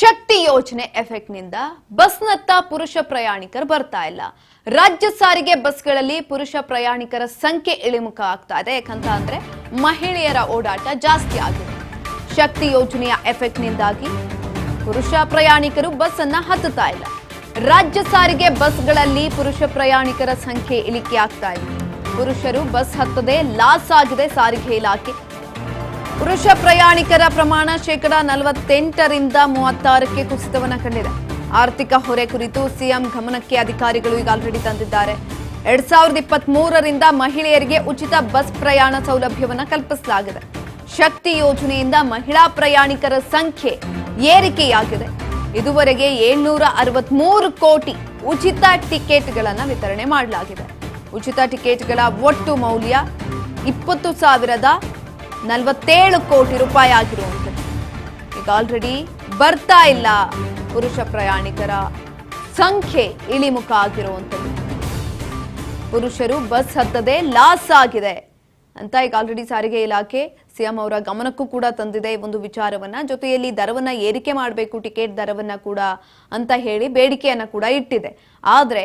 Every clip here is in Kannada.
ಶಕ್ತಿ ಯೋಜನೆ ಎಫೆಕ್ಟ್ ನಿಂದ ಬಸ್ನತ್ತ ಪುರುಷ ಪ್ರಯಾಣಿಕರು ಬರ್ತಾ ಇಲ್ಲ. ರಾಜ್ಯ ಸಾರಿಗೆ ಬಸ್ಗಳಲ್ಲಿ ಪುರುಷ ಪ್ರಯಾಣಿಕರ ಸಂಖ್ಯೆ ಇಳಿಮುಖ ಆಗ್ತಾ ಇದೆ. ಯಾಕಂತ ಅಂದ್ರೆ ಮಹಿಳೆಯರ ಓಡಾಟ ಜಾಸ್ತಿ ಆಗಿದೆ. ಶಕ್ತಿ ಯೋಜನೆಯ ಎಫೆಕ್ಟ್ ನಿಂದಾಗಿ ಪುರುಷ ಪ್ರಯಾಣಿಕರು ಬಸ್ ಅನ್ನ ಹತ್ತುತ್ತಾ ಇಲ್ಲ. ರಾಜ್ಯ ಸಾರಿಗೆ ಬಸ್ಗಳಲ್ಲಿ ಪುರುಷ ಪ್ರಯಾಣಿಕರ ಸಂಖ್ಯೆ ಇಳಿಕೆ ಆಗ್ತಾ ಇದೆ. ಪುರುಷರು ಬಸ್ ಹತ್ತದೆ ಲಾಸ್ ಆಗಿದೆ ಸಾರಿಗೆ ಇಲಾಖೆ. ಪುರುಷ ಪ್ರಯಾಣಿಕರ ಪ್ರಮಾಣ 48% 36ಕ್ಕೆ ಕುಸಿತವನ್ನ ಕಂಡಿದೆ. ಆರ್ಥಿಕ ಹೊರೆ ಕುರಿತು ಸಿಎಂ ಗಮನಕ್ಕೆ ಅಧಿಕಾರಿಗಳು ಈಗ ಆಲ್ರೆಡಿ ತಂದಿದ್ದಾರೆ. 2023ರಿಂದ ಮಹಿಳೆಯರಿಗೆ ಉಚಿತ ಬಸ್ ಪ್ರಯಾಣ ಸೌಲಭ್ಯವನ್ನ ಕಲ್ಪಿಸಲಾಗಿದೆ. ಶಕ್ತಿ ಯೋಜನೆಯಿಂದ ಮಹಿಳಾ ಪ್ರಯಾಣಿಕರ ಸಂಖ್ಯೆ ಏರಿಕೆಯಾಗಿದೆ. ಇದುವರೆಗೆ 763 ಕೋಟಿ ಉಚಿತ ಟಿಕೆಟ್ಗಳನ್ನು ವಿತರಣೆ ಮಾಡಲಾಗಿದೆ. ಉಚಿತ ಟಿಕೆಟ್ಗಳ ಒಟ್ಟು ಮೌಲ್ಯ 20,047 ಕೋಟಿ ರೂಪಾಯಿ ಆಗಿರುವಂಥದ್ದು. ಈಗ ಆಲ್ರೆಡಿ ಬರ್ತಾ ಇಲ್ಲ ಪುರುಷ ಪ್ರಯಾಣಿಕರ ಸಂಖ್ಯೆ ಇಳಿಮುಖ ಆಗಿರುವಂಥದ್ದು. ಪುರುಷರು ಬಸ್ ಹತ್ತದೆ ಲಾಸ್ ಆಗಿದೆ ಅಂತ ಈಗ ಆಲ್ರೆಡಿ ಸಾರಿಗೆ ಇಲಾಖೆ ಸಿಎಂ ಅವರ ಗಮನಕ್ಕೂ ಕೂಡ ತಂದಿದೆ ಈ ಒಂದು ವಿಚಾರವನ್ನ. ಜೊತೆಯಲ್ಲಿ ದರವನ್ನ ಏರಿಕೆ ಮಾಡಬೇಕು, ಟಿಕೆಟ್ ದರವನ್ನ ಕೂಡ ಅಂತ ಹೇಳಿ ಬೇಡಿಕೆಯನ್ನ ಕೂಡ ಇಟ್ಟಿದೆ. ಆದ್ರೆ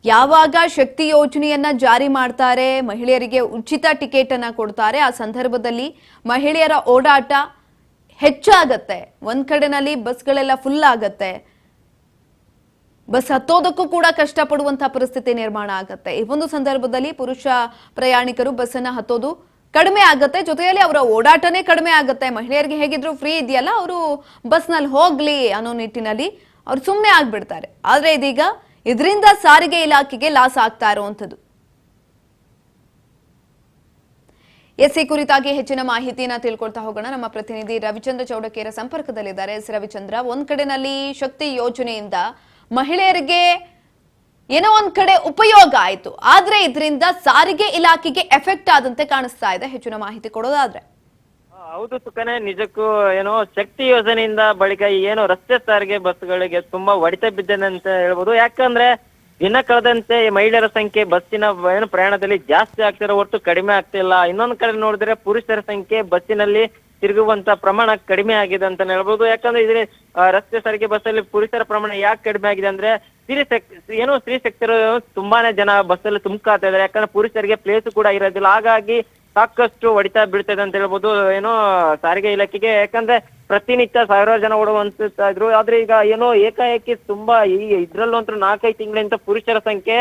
ಯಾವಾಗ ಶಕ್ತಿ ಯೋಜನೆಯನ್ನ ಜಾರಿ ಮಾಡ್ತಾರೆ, ಮಹಿಳೆಯರಿಗೆ ಉಚಿತ ಟಿಕೆಟ್ ಅನ್ನ ಕೊಡ್ತಾರೆ, ಆ ಸಂದರ್ಭದಲ್ಲಿ ಮಹಿಳೆಯರ ಓಡಾಟ ಹೆಚ್ಚಾಗತ್ತೆ. ಒಂದ್ ಕಡೆನಲ್ಲಿ ಬಸ್ಗಳೆಲ್ಲ ಫುಲ್ ಆಗತ್ತೆ. ಬಸ್ ಹತ್ತೋದಕ್ಕೂ ಕೂಡ ಕಷ್ಟಪಡುವಂತಹ ಪರಿಸ್ಥಿತಿ ನಿರ್ಮಾಣ ಆಗತ್ತೆ. ಈ ಒಂದು ಸಂದರ್ಭದಲ್ಲಿ ಪುರುಷ ಪ್ರಯಾಣಿಕರು ಬಸ್ಸನ್ನ ಹತ್ತೋದು ಕಡಿಮೆ ಆಗತ್ತೆ. ಜೊತೆಯಲ್ಲಿ ಅವರ ಓಡಾಟನೇ ಕಡಿಮೆ ಆಗತ್ತೆ. ಮಹಿಳೆಯರಿಗೆ ಹೇಗಿದ್ರು ಫ್ರೀ ಇದೆಯಲ್ಲ, ಅವರು ಬಸ್ನಲ್ಲಿ ಹೋಗ್ಲಿ ಅನ್ನೋ ನಿಟ್ಟಿನಲ್ಲಿ ಅವ್ರು ಸುಮ್ಮನೆ ಆಗ್ಬಿಡ್ತಾರೆ. ಆದ್ರೆ ಇದೀಗ ಇದರಿಂದ ಸಾರಿಗೆ ಇಲಾಖೆಗೆ ಲಾಸ್ ಆಗ್ತಾ ಇರುವಂಥದ್ದು. ಈ ಕುರಿತಾಗಿ ಹೆಚ್ಚಿನ ಮಾಹಿತಿಯನ್ನ ತಿಳ್ಕೊಳ್ತಾ ಹೋಗೋಣ. ನಮ್ಮ ಪ್ರತಿನಿಧಿ ರವಿಚಂದ್ರ ಚೌಡಕೇರ ಸಂಪರ್ಕದಲ್ಲಿದ್ದಾರೆ. ರವಿಚಂದ್ರ, ಒಂದ್ ಕಡೆನಲ್ಲಿ ಶಕ್ತಿ ಯೋಜನೆಯಿಂದ ಮಹಿಳೆಯರಿಗೆ ಏನೋ ಒಂದ್ ಕಡೆ ಉಪಯೋಗ ಆಯ್ತು, ಆದ್ರೆ ಇದರಿಂದ ಸಾರಿಗೆ ಇಲಾಖೆಗೆ ಎಫೆಕ್ಟ್ ಆದಂತೆ ಕಾಣಿಸ್ತಾ ಇದೆ. ಹೆಚ್ಚಿನ ಮಾಹಿತಿ ಕೊಡೋದಾದ್ರೆ? ಹೌದು ಸುಕನೆ, ನಿಜಕ್ಕೂ ಏನೋ ಶಕ್ತಿ ಯೋಜನೆಯಿಂದ ಬಳಿಕ ಏನೋ ರಸ್ತೆ ಸಾರಿಗೆ ಬಸ್ಗಳಿಗೆ ತುಂಬಾ ಹೊಡೆತ ಬಿದ್ದಿದೆ ಅಂತ ಹೇಳ್ಬೋದು. ಯಾಕಂದ್ರೆ ದಿನ ಕಳೆದಂತೆ ಮಹಿಳೆಯರ ಸಂಖ್ಯೆ ಬಸ್ಸಿನ ಏನು ಪ್ರಯಾಣದಲ್ಲಿ ಜಾಸ್ತಿ ಆಗ್ತಿರೋ ಹೊರತು ಕಡಿಮೆ ಆಗ್ತಿಲ್ಲ. ಇನ್ನೊಂದ್ ಕಡೆ ನೋಡಿದ್ರೆ ಪುರುಷರ ಸಂಖ್ಯೆ ಬಸ್ಸಿನಲ್ಲಿ ತಿರುಗುವಂತ ಪ್ರಮಾಣ ಕಡಿಮೆ ಆಗಿದೆ ಅಂತ ಹೇಳ್ಬೋದು. ಯಾಕಂದ್ರೆ ಇದ್ರೆ ರಸ್ತೆ ಸಾರಿಗೆ ಬಸ್ಸಲ್ಲಿ ಪುರುಷರ ಪ್ರಮಾಣ ಯಾಕೆ ಕಡಿಮೆ ಆಗಿದೆ ಅಂದ್ರೆ ಸ್ತ್ರೀ ಸೆಕ್ಟರ್ ತುಂಬಾನೇ ಜನ ಬಸ್ಸಲ್ಲಿ ತುಂಬ್ಕಾತಾ ಇದಾರೆ. ಯಾಕಂದ್ರೆ ಪುರುಷರಿಗೆ ಪ್ಲೇಸ್ ಕೂಡ ಇರೋದಿಲ್ಲ. ಹಾಗಾಗಿ ಸಾಕಷ್ಟು ಹೊಡಿತಾ ಬೀಳ್ತದೆ ಅಂತ ಹೇಳ್ಬೋದು ಏನೋ ಸಾರಿಗೆ ಇಲಾಖೆಗೆ. ಯಾಕಂದ್ರೆ ಪ್ರತಿನಿತ್ಯ ಸಾವಿರಾರು ಜನ ಓಡುವಂತ ಇದ್ರು. ಆದ್ರೆ ಈಗ ಏನೋ ಏಕಾಏಕಿ ತುಂಬಾ ಇದ್ರಲ್ಲೂ ಅಂತೂ 4-5 ತಿಂಗಳಿಂದ ಪುರುಷರ ಸಂಖ್ಯೆ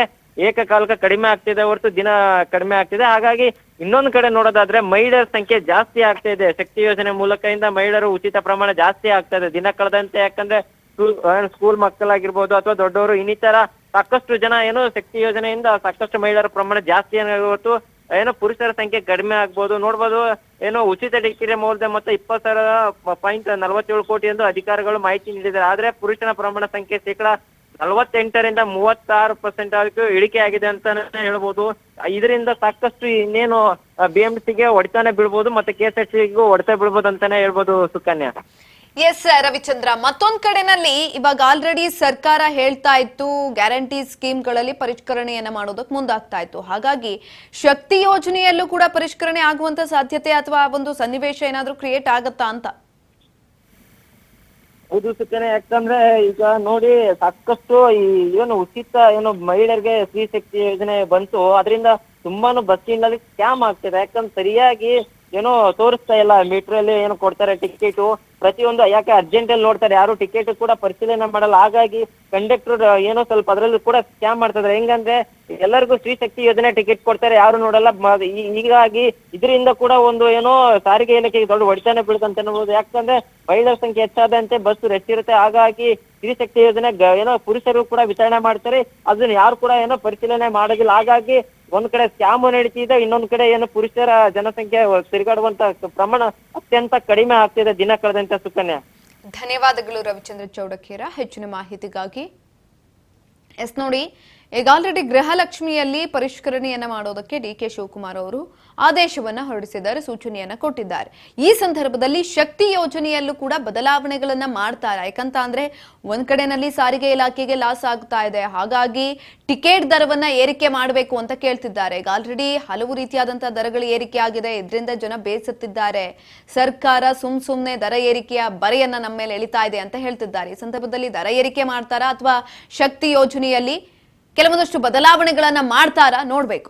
ಏಕಕಾಲಕ್ಕೆ ಕಡಿಮೆ ಆಗ್ತಿದೆ ಹೊರತು ದಿನ ಕಡಿಮೆ ಆಗ್ತಿದೆ. ಹಾಗಾಗಿ ಇನ್ನೊಂದು ಕಡೆ ನೋಡೋದಾದ್ರೆ ಮಹಿಳೆಯರ ಸಂಖ್ಯೆ ಜಾಸ್ತಿ ಆಗ್ತಾ ಇದೆ. ಶಕ್ತಿ ಯೋಜನೆ ಮೂಲಕದಿಂದ ಮಹಿಳೆಯರು ಉಚಿತ ಪ್ರಮಾಣ ಜಾಸ್ತಿ ಆಗ್ತಾ ಇದೆ ದಿನ ಕಳೆದಂತೆ. ಯಾಕಂದ್ರೆ ಸ್ಕೂಲ್ ಮಕ್ಕಳಾಗಿರ್ಬೋದು ಅಥವಾ ದೊಡ್ಡವರು ಇನ್ನಿತರ ಸಾಕಷ್ಟು ಜನ ಏನೋ ಶಕ್ತಿ ಯೋಜನೆಯಿಂದ ಸಾಕಷ್ಟು ಮಹಿಳೆಯರ ಪ್ರಮಾಣ ಜಾಸ್ತಿ ಹೊರತು ಏನೋ ಪುರುಷರ ಸಂಖ್ಯೆ ಕಡಿಮೆ ಆಗ್ಬೋದು. ನೋಡ್ಬೋದು ಏನೋ ಉಚಿತ ಟಿಕೆಟ್ ಮೌಲ್ಯ ಮೊತ್ತ 20,047 ಕೋಟಿ ಎಂದು ಅಧಿಕಾರಿಗಳು ಮಾಹಿತಿ ನೀಡಿದ್ದಾರೆ. ಆದ್ರೆ ಪುರುಷನ ಪ್ರಮಾಣ ಸಂಖ್ಯೆ 48% 36% ಇಳಿಕೆ ಆಗಿದೆ ಅಂತ ಹೇಳ್ಬೋದು. ಇದರಿಂದ ಸಾಕಷ್ಟು ಇನ್ನೇನು BMTಗೆ ಹೊಡೆತಾನೆ ಬೀಳ್ಬೋದು, ಮತ್ತೆ KSRTCಗೂ ಹೊಡೆತ ಬೀಳ್ಬೋದು ಅಂತಾನೆ ಹೇಳ್ಬೋದು ಸುಕನ್ಯಾ. ಎಸ್ ರವಿಚಂದ್ರ, ಮತ್ತೊಂದ್ ಕಡೆನಲ್ಲಿ ಇವಾಗ ಆಲ್ರೆಡಿ ಸರ್ಕಾರ ಹೇಳ್ತಾ ಇತ್ತು ಗ್ಯಾರಂಟಿ ಸ್ಕೀಮ್ಗಳಲ್ಲಿ ಪರಿಷ್ಕರಣೆಯನ್ನ ಮಾಡೋದಕ್ಕೆ ಮುಂದಾಗ್ತಾ ಇತ್ತು. ಹಾಗಾಗಿ ಶಕ್ತಿ ಯೋಜನೆಯಲ್ಲೂ ಕೂಡ ಪರಿಷ್ಕರಣೆ ಆಗುವಂತ ಸಾಧ್ಯತೆ ಅಥವಾ ಒಂದು ಸನ್ನಿವೇಶ ಏನಾದ್ರೂ ಕ್ರಿಯೇಟ್ ಆಗತ್ತಾ ಅಂತ? ಹೌದು ಸುಕನ್ಯಾ, ಯಾಕಂದ್ರೆ ಈಗ ನೋಡಿ ಸಾಕಷ್ಟು ಏನು ಉಚಿತ ಏನು ಮಹಿಳೆಯರಿಗೆ ಸ್ತ್ರೀ ಶಕ್ತಿ ಯೋಜನೆ ಬಂತು, ಅದರಿಂದ ತುಂಬಾನು ಬಸ್ಸಿನಲ್ಲಿ ಸ್ಕ್ಯಾಮ್ ಆಗ್ತಿದೆ. ಯಾಕಂದ್ರೆ ಸರಿಯಾಗಿ ಏನೋ ತೋರಿಸ್ತಾ ಇಲ್ಲ. ಮೀಟರ್ ಅಲ್ಲಿ ಏನೋ ಕೊಡ್ತಾರೆ ಟಿಕೆಟ್ ಪ್ರತಿಯೊಂದು, ಯಾಕೆ ಅರ್ಜೆಂಟ್ ಅಲ್ಲಿ ನೋಡ್ತಾರೆ, ಯಾರು ಟಿಕೆಟ್ ಕೂಡ ಪರಿಶೀಲನೆ ಮಾಡಲ್ಲ. ಹಾಗಾಗಿ ಕಂಡಕ್ಟರ್ ಏನೋ ಸ್ವಲ್ಪ ಅದ್ರಲ್ಲಿ ಕೂಡ ಸ್ಕ್ಯಾಮ್ ಮಾಡ್ತಿದ್ದಾರೆ. ಹೆಂಗಂದ್ರೆ ಎಲ್ಲರಿಗೂ ಸ್ತ್ರೀ ಶಕ್ತಿ ಯೋಜನೆ ಟಿಕೆಟ್ ಕೊಡ್ತಾರೆ, ಯಾರು ನೋಡಲ್ಲ. ಹೀಗಾಗಿ ಇದರಿಂದ ಕೂಡ ಒಂದು ಏನೋ ಸಾರಿಗೆ ಇಲಾಖೆಗೆ ದೊಡ್ಡ ಹೊಡೆತಾನೆ ಬೀಳುತ್ತಂತ ಹೇಳ್ಬೋದು. ಯಾಕಂದ್ರೆ ಮಹಿಳೆಯರ ಸಂಖ್ಯೆ ಹೆಚ್ಚಾದಂತೆ ಬಸ್ ರಶ್ ಇರುತ್ತೆ. ಹಾಗಾಗಿ ಸ್ತ್ರೀ ಶಕ್ತಿ ಯೋಜನೆ ಏನೋ ಪುರುಷರು ಕೂಡ ವಿತರಣೆ ಮಾಡ್ತಾರೆ, ಅದನ್ನ ಯಾರು ಕೂಡ ಏನೋ ಪರಿಶೀಲನೆ ಮಾಡೋದಿಲ್ಲ. ಹಾಗಾಗಿ ಒಂದ್ ಕಡೆ ಸ್ಕ್ಯಾಮ್ ನಡೀತಿದೆ, ಇನ್ನೊಂದ್ ಕಡೆ ಏನು ಪುರುಷರ ಜನಸಂಖ್ಯೆ ತಿರುಗಾಡುವಂತ ಪ್ರಮಾಣ ಅತ್ಯಂತ ಕಡಿಮೆ ಆಗ್ತಿದೆ ದಿನ ಕಳೆದಂತ ಸುಕನ್ಯಾ. ಧನ್ಯವಾದಗಳು ರವಿಚಂದ್ರ ಚೌಡಕೇರ ಹೆಚ್ಚಿನ ಮಾಹಿತಿಗಾಗಿ. ನೋಡಿ, ಈಗ ಆಲ್ರೆಡಿ ಗೃಹಲಕ್ಷ್ಮಿಯಲ್ಲಿ ಪರಿಷ್ಕರಣೆಯನ್ನ ಮಾಡೋದಕ್ಕೆ ಡಿ.ಕೆ. ಶಿವಕುಮಾರ್ ಅವರು ಆದೇಶವನ್ನ ಹೊರಡಿಸಿದ್ದಾರೆ, ಸೂಚನೆಯನ್ನ ಕೊಟ್ಟಿದ್ದಾರೆ. ಈ ಸಂದರ್ಭದಲ್ಲಿ ಶಕ್ತಿ ಯೋಜನೆಯಲ್ಲೂ ಕೂಡ ಬದಲಾವಣೆಗಳನ್ನ ಮಾಡ್ತಾರೆ. ಯಾಕಂತ ಅಂದ್ರೆ ಒಂದ್ ಕಡೆನಲ್ಲಿ ಸಾರಿಗೆ ಇಲಾಖೆಗೆ ಲಾಸ್ ಆಗ್ತಾ ಇದೆ, ಹಾಗಾಗಿ ಟಿಕೆಟ್ ದರವನ್ನ ಏರಿಕೆ ಮಾಡಬೇಕು ಅಂತ ಕೇಳ್ತಿದ್ದಾರೆ. ಈಗ ಆಲ್ರೆಡಿ ಹಲವು ರೀತಿಯಾದಂತಹ ದರಗಳು ಏರಿಕೆ ಆಗಿದೆ, ಇದರಿಂದ ಜನ ಬೇಸತ್ತಿದ್ದಾರೆ. ಸರ್ಕಾರ ಸುಮ್ನೆ ದರ ಏರಿಕೆಯ ಬರೆಯನ್ನ ನಮ್ಮ ಮೇಲೆ ಎಳಿತಾ ಇದೆ ಅಂತ ಹೇಳ್ತಿದ್ದಾರೆ. ಈ ಸಂದರ್ಭದಲ್ಲಿ ದರ ಏರಿಕೆ ಮಾಡ್ತಾರಾ ಅಥವಾ ಶಕ್ತಿ ಯೋಜನೆಯಲ್ಲಿ ಕೆಲವೊಂದಷ್ಟು ಬದಲಾವಣೆಗಳನ್ನ ಮಾಡ್ತಾರಾ ನೋಡ್ಬೇಕು.